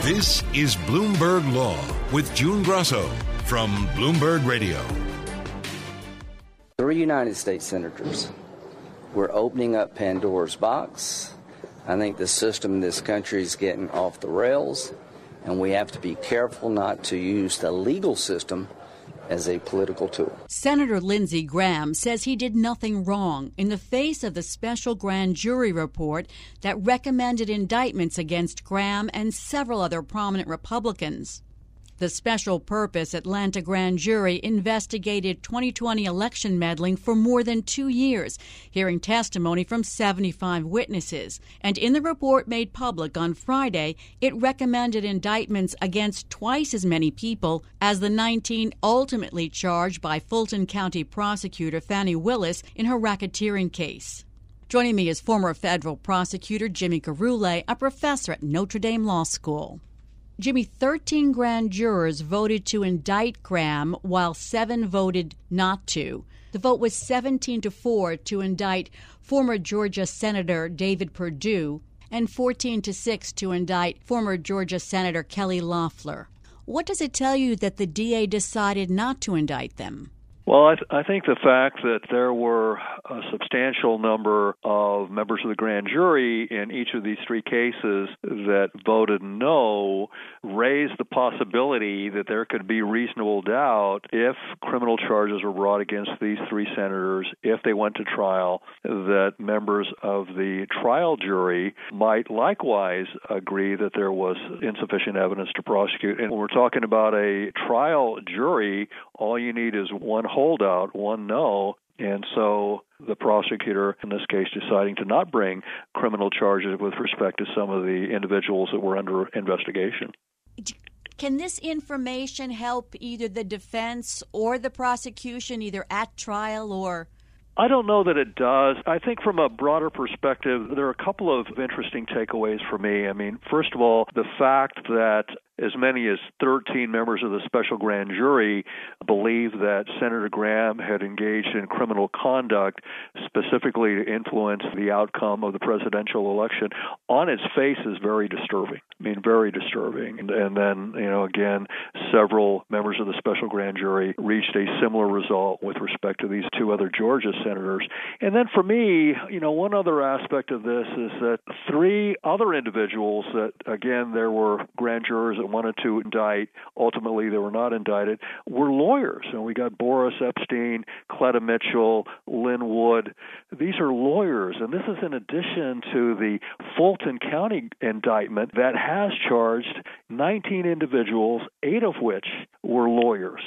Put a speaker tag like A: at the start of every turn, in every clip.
A: This is Bloomberg Law with June Grasso from Bloomberg Radio.
B: 3 United States senators. We're opening up Pandora's box. I think the system in this country is getting off the rails, and we have to be careful not to use the legal system as a political tool.
C: Senator Lindsey Graham says he did nothing wrong in the face of the special grand jury report that recommended indictments against Graham and several other prominent Republicans. The special purpose Atlanta grand jury investigated 2020 election meddling for more than 2 years, hearing testimony from 75 witnesses. And in the report made public on Friday, it recommended indictments against twice as many people as the 19 ultimately charged by Fulton County prosecutor Fannie Willis in her racketeering case. Joining me is former federal prosecutor Jimmy Gurulé, a professor at Notre Dame Law School. Jimmy, 13 grand jurors voted to indict Graham while 7 voted not to. The vote was 17-4 to indict former Georgia Senator David Perdue and 14-6 to indict former Georgia Senator Kelly Loeffler. What does it tell you that the DA decided not to indict them?
D: Well, I think the fact that there were a substantial number of members of the grand jury in each of these 3 cases that voted no raised the possibility that there could be reasonable doubt if criminal charges were brought against these 3 senators, if they went to trial, that members of the trial jury might likewise agree that there was insufficient evidence to prosecute. And when we're talking about a trial jury, all you need is one holdout, one no. And so the prosecutor, in this case, deciding to not bring criminal charges with respect to some of the individuals that were under investigation.
C: Can this information help either the defense or the prosecution, either at trial or?
D: I don't know that it does. I think from a broader perspective, there are a couple of interesting takeaways for me. I mean, first of all, the fact that as many as 13 members of the special grand jury believe that Senator Graham had engaged in criminal conduct specifically to influence the outcome of the presidential election on its face is very disturbing. I mean, very disturbing. And then, again, several members of the special grand jury reached a similar result with respect to these 2 other Georgia senators. And then for me, one other aspect of this is that 3 other individuals that, again, there were grand jurors that wanted to indict, ultimately they were not indicted, were lawyers. And we got Boris Epstein, Cleta Mitchell, Lynn Wood. These are lawyers, and this is in addition to the Fulton County indictment that has charged 19 individuals, 8 of which were lawyers.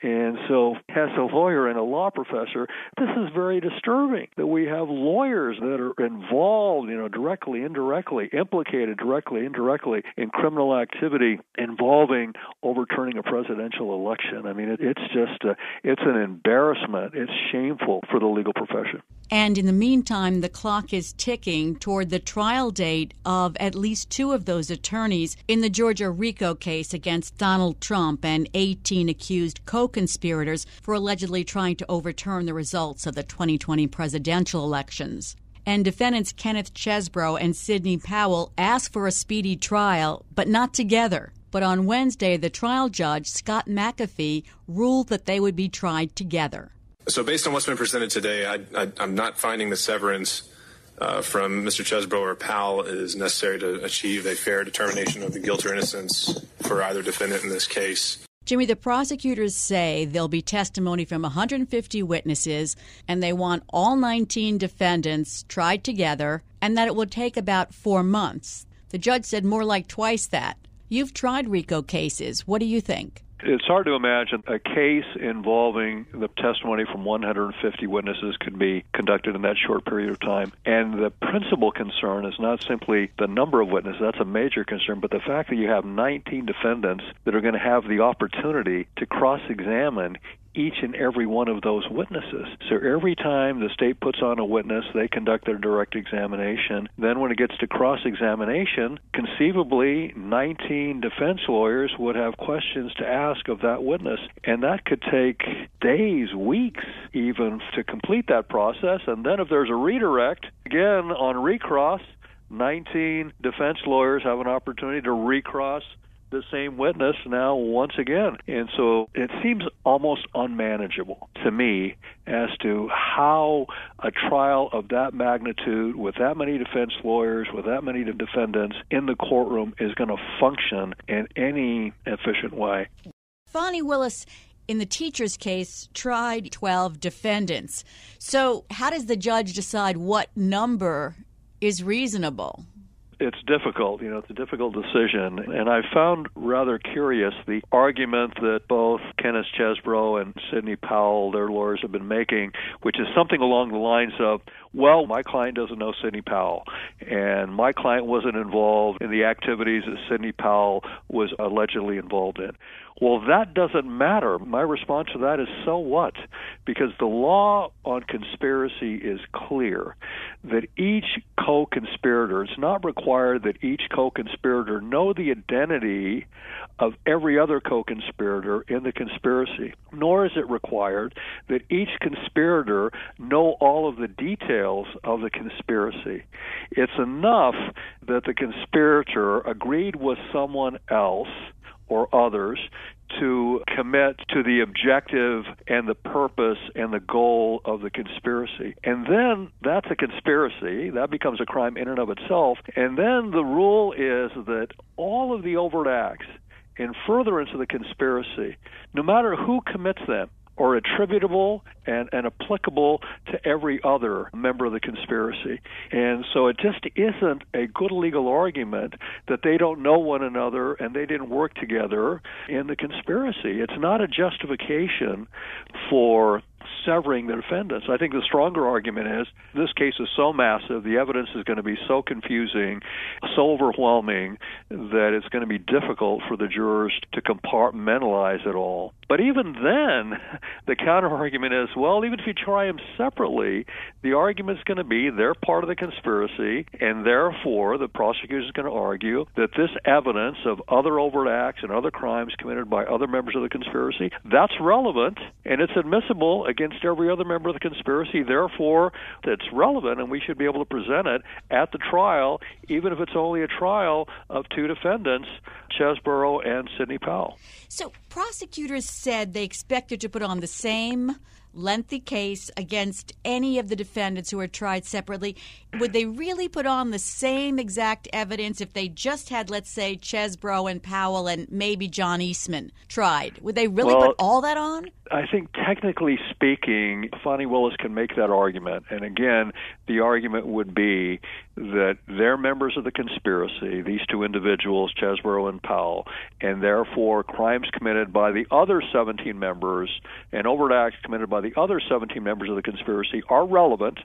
D: And so as a lawyer and a law professor, this is very disturbing that we have lawyers that are involved, directly, indirectly, implicated directly, indirectly in criminal activity involving overturning a presidential election. I mean, it's just, it's an embarrassment. It's shameful for the legal profession.
C: And in the meantime, the clock is ticking toward the trial date of at least 2 of those attorneys in the Georgia RICO case against Donald Trump and 18 accused co-conspirators for allegedly trying to overturn the results of the 2020 presidential elections. And defendants Kenneth Chesbrough and Sidney Powell asked for a speedy trial, but not together. But on Wednesday, the trial judge, Scott McAfee, ruled that they would be tried together.
E: So based on what's been presented today, I'm not finding the severance from Mr. Chesbrough or Powell is necessary to achieve a fair determination of the guilt or innocence for either defendant in this case.
C: Jimmy, the prosecutors say there'll be testimony from 150 witnesses, and they want all 19 defendants tried together, and that it will take about 4 months. The judge said more like twice that. You've tried RICO cases. What do you think?
D: It's hard to imagine a case involving the testimony from 150 witnesses could be conducted in that short period of time. And the principal concern is not simply the number of witnesses, that's a major concern, but the fact that you have 19 defendants that are going to have the opportunity to cross-examine each and every one of those witnesses. So every time the state puts on a witness, they conduct their direct examination. Then when it gets to cross-examination, conceivably 19 defense lawyers would have questions to ask of that witness. And that could take days, weeks even to complete that process. And then if there's a redirect, again, on recross, 19 defense lawyers have an opportunity to recross the same witness now once again. And so it seems almost unmanageable to me as to how a trial of that magnitude with that many defense lawyers, with that many defendants in the courtroom is going to function in any efficient way.
C: Fani Willis, in the teacher's case, tried 12 defendants. So how does the judge decide what number is reasonable?
D: It's difficult. It's a difficult decision. And I found rather curious the argument that both Kenneth Chesbrough and Sidney Powell, their lawyers, have been making, which is something along the lines of, well, my client doesn't know Sidney Powell, and my client wasn't involved in the activities that Sidney Powell was allegedly involved in. Well, that doesn't matter. My response to that is, so what? Because the law on conspiracy is clear that each co-conspirator, it's not required that each co-conspirator know the identity of every other co-conspirator in the conspiracy, nor is it required that each conspirator know all of the details of the conspiracy. It's enough that the conspirator agreed with someone else or others to commit to the objective and the purpose and the goal of the conspiracy. And then that's a conspiracy. That becomes a crime in and of itself. And then the rule is that all of the overt acts in furtherance of the conspiracy, no matter who commits them, are attributable and applicable to every other member of the conspiracy. And so it just isn't a good legal argument that they don't know one another and they didn't work together in the conspiracy. It's not a justification for severing the defendants. I think the stronger argument is this case is so massive, the evidence is going to be so confusing, so overwhelming, that it's going to be difficult for the jurors to compartmentalize it all. But even then, the counter-argument is, well, even if you try them separately, the argument's going to be they're part of the conspiracy, and therefore the prosecutor is going to argue that this evidence of other overt acts and other crimes committed by other members of the conspiracy, that's relevant, and it's admissible against every other member of the conspiracy. Therefore, it's relevant, and we should be able to present it at the trial, even if it's only a trial of two defendants, Chesbrough and Sidney Powell.
C: So prosecutors said they expected to put on the same lengthy case against any of the defendants who were tried separately. Would they really put on the same exact evidence if they just had, let's say, Chesbrough and Powell and maybe John Eastman tried? Would they really put all that on?
D: I think technically speaking, Fani Willis can make that argument. And again, the argument would be that they're members of the conspiracy, these two individuals, Chesbrough and Powell, and therefore crimes committed by the other 17 members and overt acts committed by the other 17 members of the conspiracy are relevant,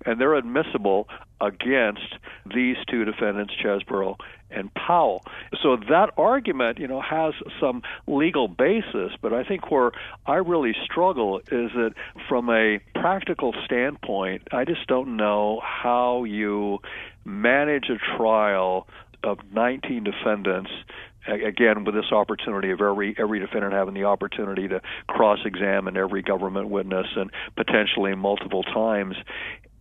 D: and they're admissible against these two defendants, Chesbrough and Powell. So that argument, has some legal basis, but I think where I really struggle is that from a practical standpoint, I just don't know how you manage a trial of 19 defendants, again, with this opportunity of every defendant having the opportunity to cross-examine every government witness and potentially multiple times,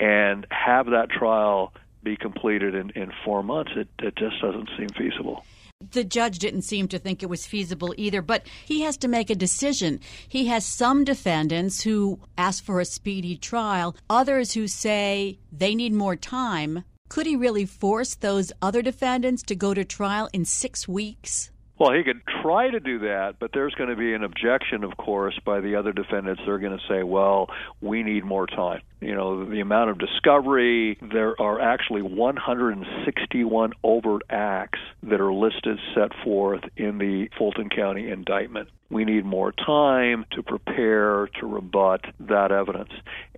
D: and have that trial be completed in 4 months. It just doesn't seem feasible.
C: The judge didn't seem to think it was feasible either, but he has to make a decision. He has some defendants who ask for a speedy trial, others who say they need more time. Could he really force those other defendants to go to trial in 6 weeks?
D: Well, he could try to do that, but there's going to be an objection, of course, by the other defendants. They're going to say, well, we need more time. The amount of discovery, there are actually 161 overt acts that are listed, set forth in the Fulton County indictment. We need more time to prepare to rebut that evidence.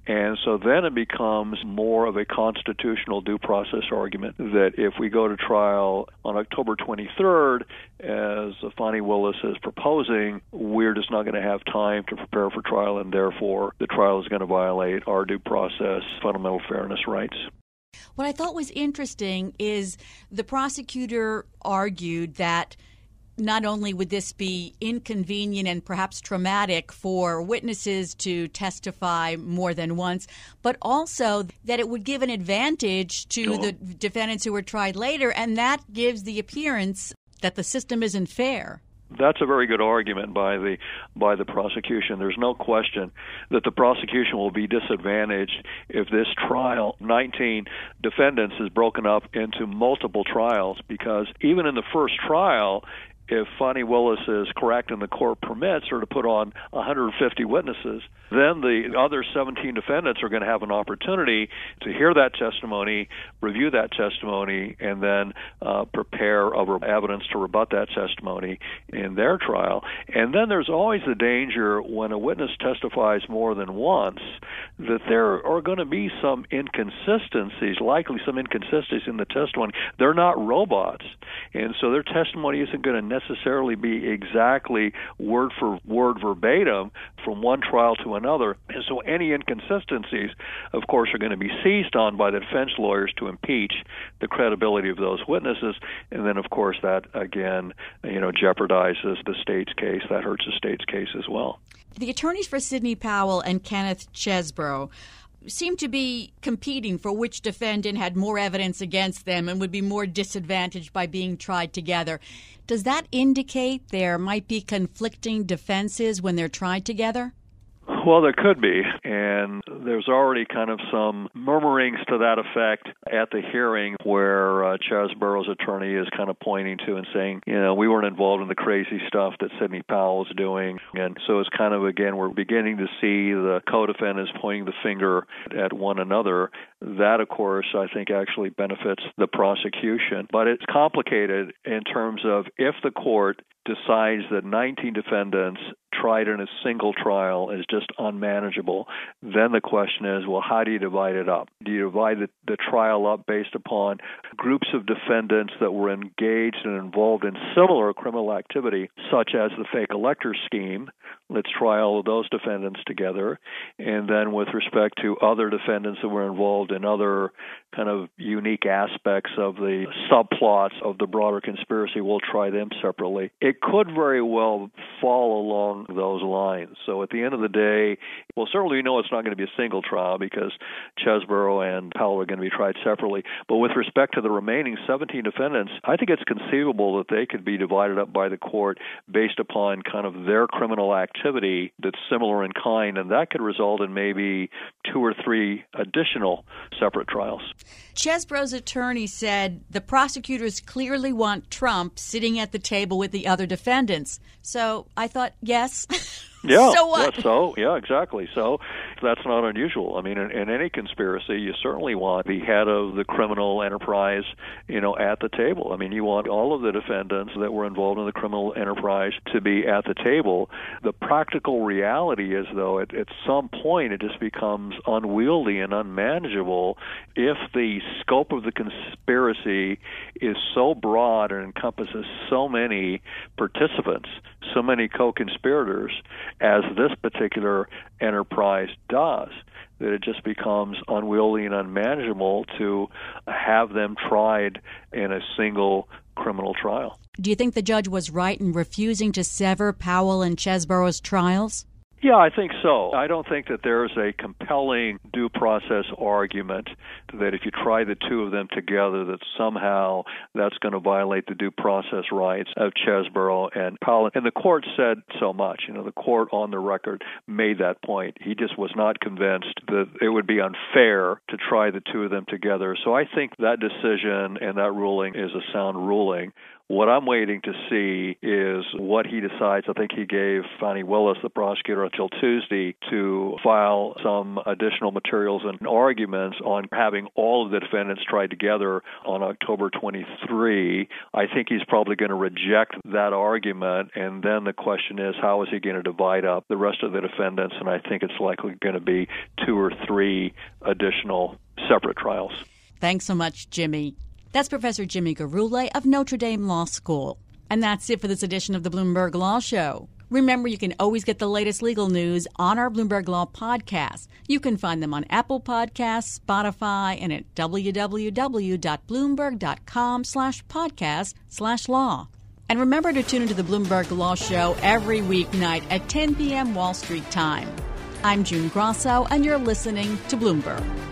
D: And so then it becomes more of a constitutional due process argument that if we go to trial on October 23rd, as Fani Willis is proposing, we're just not going to have time to prepare for trial, and therefore the trial is going to violate our due process fundamental fairness rights.
C: What I thought was interesting is the prosecutor argued that not only would this be inconvenient and perhaps traumatic for witnesses to testify more than once, but also that it would give an advantage to the defendants who were tried later, and that gives the appearance that the system isn't fair.
D: That's a very good argument by the prosecution. There's no question that the prosecution will be disadvantaged if this trial, 19 defendants, is broken up into multiple trials, because even in the first trial, if Fani Willis is correct and the court permits her to put on 150 witnesses, then the other 17 defendants are going to have an opportunity to hear that testimony, review that testimony, and then prepare evidence to rebut that testimony in their trial. And then there's always the danger when a witness testifies more than once that there are going to be some inconsistencies, likely some inconsistencies in the testimony. They're not robots, and so their testimony isn't going to necessarily be exactly word for word verbatim from one trial to another. And so any inconsistencies, of course, are going to be seized on by the defense lawyers to impeach the credibility of those witnesses. And then, of course, that, again, jeopardizes the state's case. That hurts the state's case as well.
C: The attorneys for Sidney Powell and Kenneth Chesbrough seem to be competing for which defendant had more evidence against them and would be more disadvantaged by being tried together. Does that indicate there might be conflicting defenses when they're tried together?
D: Well, there could be, and there's already kind of some murmurings to that effect at the hearing where Chesborough's attorney is kind of pointing to and saying, we weren't involved in the crazy stuff that Sidney Powell was doing. And so it's kind of, again, we're beginning to see the co-defendants pointing the finger at one another. That, of course, I think actually benefits the prosecution. But it's complicated in terms of if the court decides that 19 defendants tried in a single trial is just unmanageable, then the question is, well, how do you divide it up? Do you divide the trial up based upon groups of defendants that were engaged and involved in similar criminal activity, such as the fake elector scheme? Let's try all of those defendants together. And then with respect to other defendants that were involved in other kind of unique aspects of the subplots of the broader conspiracy, we'll try them separately. It could very well fall along those lines. So at the end of the day, well, certainly we know it's not going to be a single trial because Chesbrough and Powell are going to be tried separately. But with respect to the remaining 17 defendants, I think it's conceivable that they could be divided up by the court based upon kind of their criminal activity that's similar in kind, and that could result in maybe 2 or 3 additional separate trials.
C: Chesbrough's attorney said the prosecutors clearly want Trump sitting at the table with the other defendants. So I thought, yes.
D: Yeah.
C: So what?
D: Yeah, so, yeah, exactly. So that's not unusual. I mean, in any conspiracy, you certainly want the head of the criminal enterprise, at the table. I mean, you want all of the defendants that were involved in the criminal enterprise to be at the table. The practical reality is, though, at some point it just becomes unwieldy and unmanageable if the scope of the conspiracy is so broad and encompasses so many participants, so many co-conspirators, as this particular enterprise does, that it just becomes unwieldy and unmanageable to have them tried in a single criminal trial.
C: Do you think the judge was right in refusing to sever Powell and Chesborough's trials?
D: Yeah, I think so. I don't think that there's a compelling due process argument that if you try the two of them together, that somehow that's going to violate the due process rights of Chesbrough and Powell. And the court said so much. The court on the record made that point. He just was not convinced that it would be unfair to try the two of them together. So I think that decision and that ruling is a sound ruling. What I'm waiting to see is what he decides. I think he gave Fani Willis, the prosecutor, until Tuesday to file some additional materials and arguments on having all of the defendants tried together on October 23. I think he's probably going to reject that argument, and then the question is, how is he going to divide up the rest of the defendants? And I think it's likely going to be 2 or 3 additional separate trials.
C: Thanks so much, Jimmy. That's Professor Jimmy Gurulé of Notre Dame Law School. And that's it for this edition of the Bloomberg Law Show. Remember, you can always get the latest legal news on our Bloomberg Law podcast. You can find them on Apple Podcasts, Spotify, and at www.bloomberg.com/podcast/law. And remember to tune into the Bloomberg Law Show every weeknight at 10 p.m. Wall Street time. I'm June Grasso, and you're listening to Bloomberg.